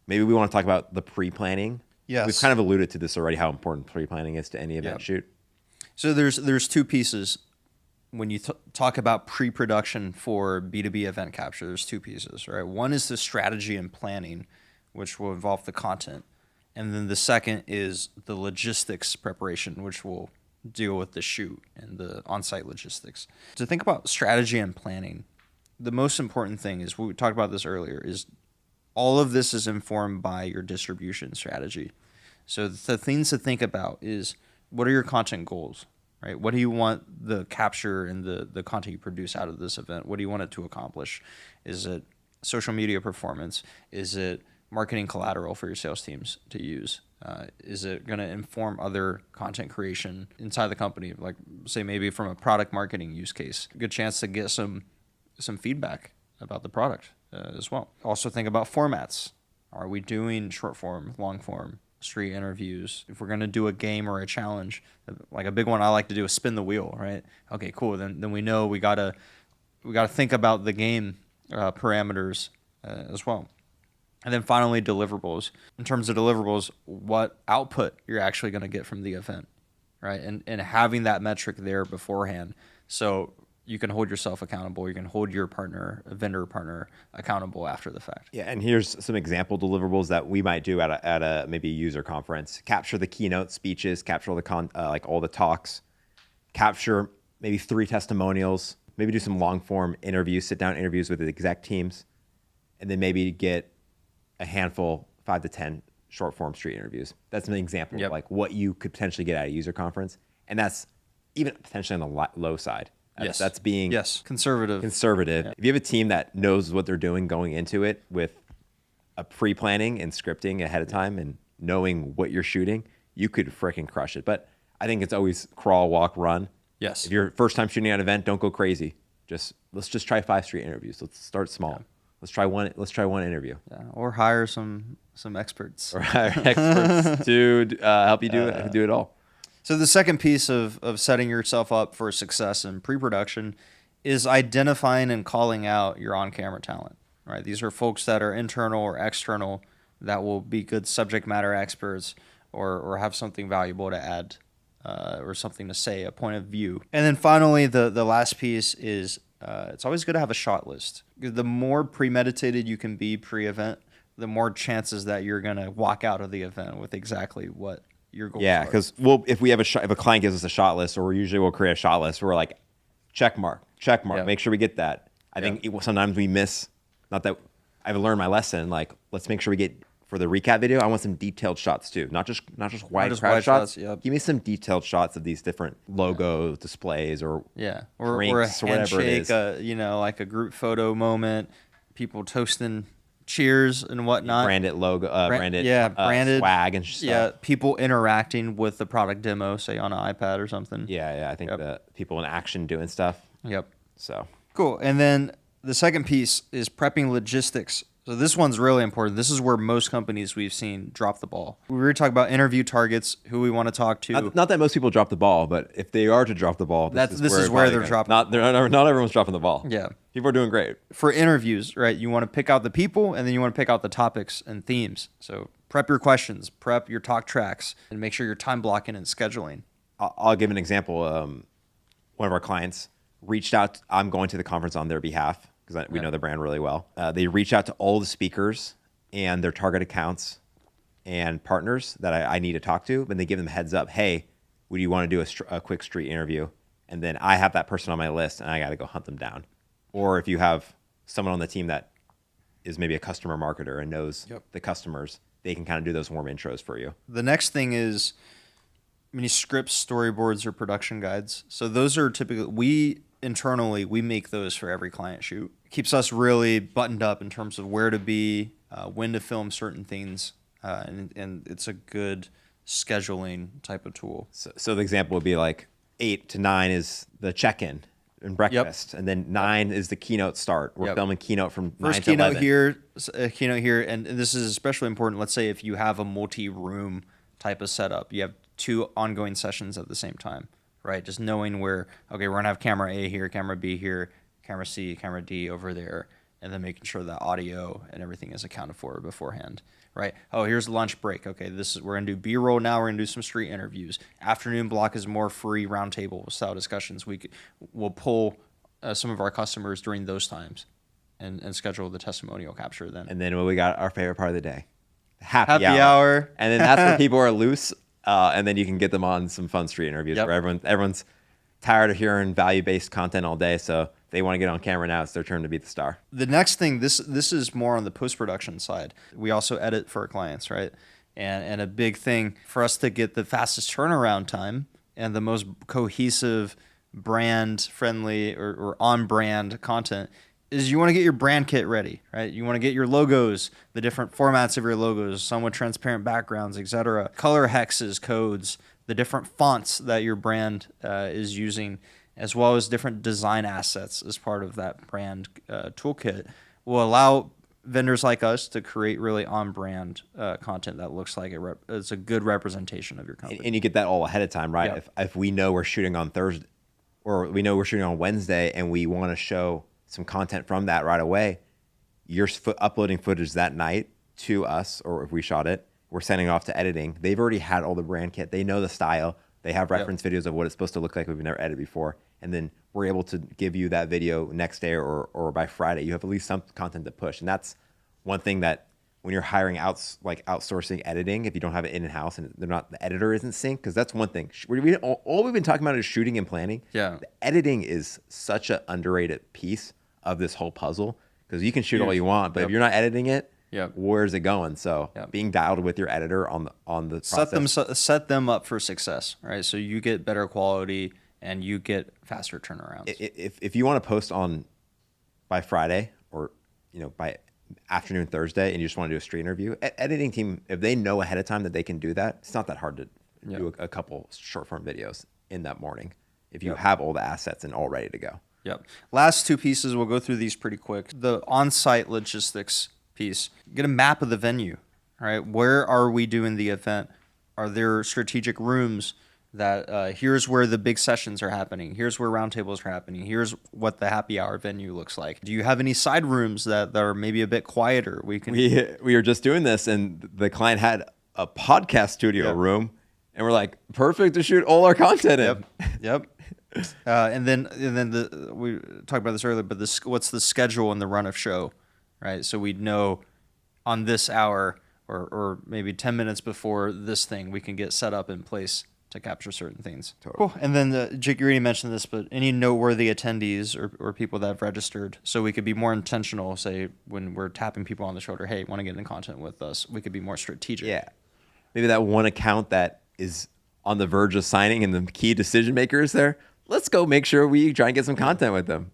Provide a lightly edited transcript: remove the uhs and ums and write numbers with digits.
maybe we want to talk about the pre-planning. Yes. We've kind of alluded to this already, how important pre-planning is to any event shoot. So there's two pieces. When you talk about pre-production for B2B event capture, there's two pieces, right? One is the strategy and planning, which will involve the content. And then the second is the logistics preparation, which will deal with the shoot and the on-site logistics. To think about strategy and planning, the most important thing is, we talked about this earlier, is all of this is informed by your distribution strategy. So the things to think about is, what are your content goals, right? What do you want the capture and the content you produce out of this event? What do you want it to accomplish? Is it social media performance? Is it marketing collateral for your sales teams to use? Is it going to inform other content creation inside the company? Like, say, maybe from a product marketing use case, good chance to get some feedback about the product as well. Also think about formats. Are we doing short form, long form, street interviews? If we're going to do a game or a challenge, like a big one I like to do is spin the wheel, right? Okay, cool. Then we know we gotta think about the game parameters as well. And then finally, deliverables. In terms of deliverables, what output you're actually going to get from the event, right? And having that metric there beforehand, so you can hold yourself accountable. You can hold your vendor partner accountable after the fact. Yeah, and here's some example deliverables that we might do at a maybe user conference. Capture the keynote speeches, capture all the like all the talks, capture maybe 3 testimonials, maybe do some long form interviews, sit down interviews with the exec teams, and then maybe get a handful, 5 to 10 short form street interviews. That's an example of like what you could potentially get at a user conference, and that's even potentially on the low side. That's being conservative. Yeah. If you have a team that knows what they're doing going into it with a pre-planning and scripting ahead of time and knowing what you're shooting, you could freaking crush it. But I think it's always crawl, walk, run. Yes. If you're first time shooting an event, don't go crazy. Let's just try 5 street interviews. Let's start small. Yeah. Let's try one interview. Yeah. Or hire some experts. Or hire experts to help you do it all. So the second piece of setting yourself up for success in pre-production is identifying and calling out your on-camera talent, right? These are folks that are internal or external that will be good subject matter experts or have something valuable to add or something to say, a point of view. And then finally, the last piece is it's always good to have a shot list. The more premeditated you can be pre-event, the more chances that you're going to walk out of the event with exactly what your goals are. Because if a client gives us a shot list, or we'll create a shot list, we're like, check mark, make sure we get that. I think sometimes we miss, not that I've learned my lesson, like, let's make sure we get, for the recap video, I want some detailed shots too, not just wide crowd shots. Yep. Give me some detailed shots of these different logo displays or or a handshake, whatever it is. Like a group photo moment, people toasting cheers and whatnot. Branded logo, branded swag and stuff. Yeah, people interacting with the product demo, say on an iPad or something. Yeah, I think the people in action doing stuff. Yep. So cool. And then the second piece is prepping logistics. So this one's really important. This is where most companies we've seen drop the ball. We were talking about interview targets, who we want to talk to. Not that most people drop the ball, but if they are to drop the ball, this is where they're dropping. Not everyone's dropping the ball. Yeah. People are doing great. For interviews, right, you want to pick out the people, and then you want to pick out the topics and themes. So prep your questions, prep your talk tracks, and make sure you're time blocking and scheduling. I'll give an example. One of our clients reached out. I'm going to the conference on their behalf, because we know the brand really well. They reach out to all the speakers and their target accounts and partners that I need to talk to, and they give them a heads up. Hey, would you want to do a quick street interview? And then I have that person on my list, and I got to go hunt them down. Or if you have someone on the team that is maybe a customer marketer and knows the customers, they can kind of do those warm intros for you. The next thing is many scripts, storyboards, or production guides. So those are typically, internally, we make those for every client shoot. It keeps us really buttoned up in terms of where to be, when to film certain things, and it's a good scheduling type of tool. So the example would be like 8 to 9 is the check-in and breakfast, and then 9 is the keynote start. We're filming keynote from 9 to 11. Keynote here, and this is especially important. Let's say if you have a multi-room type of setup, you have 2 ongoing sessions at the same time. Right, just knowing where, okay, we're gonna have camera A here, camera B here, camera C, camera D over there, and then making sure that audio and everything is accounted for beforehand. right? Oh, here's lunch break. Okay, we're gonna do B-roll now. We're gonna do some street interviews. Afternoon block is more free roundtable style discussions. We'll pull some of our customers during those times and schedule the testimonial capture then. And then we got our favorite part of the day, happy hour. And then that's where people are loose, and then you can get them on some fun street interviews where everyone's tired of hearing value-based content all day, so they want to get on camera now. It's their turn to be the star. The next thing, this is more on the post-production side. We also edit for our clients, right? And a big thing for us to get the fastest turnaround time and the most cohesive, brand-friendly or on-brand content is you want to get your brand kit ready, right? You want to get your logos, the different formats of your logos, some with transparent backgrounds, etc. Color hexes, codes, the different fonts that your brand is using, as well as different design assets as part of that brand toolkit, will allow vendors like us to create really on-brand content that looks like it's a good representation of your company. And you get that all ahead of time, right? Yep. If we know we're shooting on Thursday, or we know we're shooting on Wednesday, and we want to show some content from that right away, you're uploading footage that night to us, or if we shot it, we're sending it off to editing. They've already had all the brand kit. They know the style. They have reference videos of what it's supposed to look like we've never edited before. And then we're able to give you that video next day or by Friday. You have at least some content to push. And that's one thing that when you're hiring outsourcing editing, if you don't have it in-house and the editor isn't synced, because that's one thing. All we've been talking about is shooting and planning. Yeah. The editing is such an underrated piece of this whole puzzle, because you can shoot all you want, but if you're not editing it, where's it going? So being dialed with your editor on the process. Set them up for success, right? So you get better quality and you get faster turnarounds. If you want to post by Friday or by afternoon Thursday and you just want to do a street interview, editing team, if they know ahead of time that they can do that, it's not that hard to do a couple short form videos in that morning if you have all the assets and all ready to go. Yep. Last two pieces, we'll go through these pretty quick. The on-site logistics piece. Get a map of the venue, right? Where are we doing the event? Are there strategic rooms that here's where the big sessions are happening? Here's where roundtables are happening. Here's what the happy hour venue looks like. Do you have any side rooms that are maybe a bit quieter? We were just doing this, and the client had a podcast studio room, and we're like, perfect to shoot all our content in. Yep. And then we talked about this earlier, but what's the schedule and the run of show, right? So we'd know on this hour or maybe 10 minutes before this thing, we can get set up in place to capture certain things. Totally. Cool. And then Jake, you already mentioned this, but any noteworthy attendees or people that have registered, so we could be more intentional, say when we're tapping people on the shoulder, hey, want to get in content with us, we could be more strategic. Yeah. Maybe that one account that is on the verge of signing and the key decision maker is there. Let's go make sure we try and get some content with them.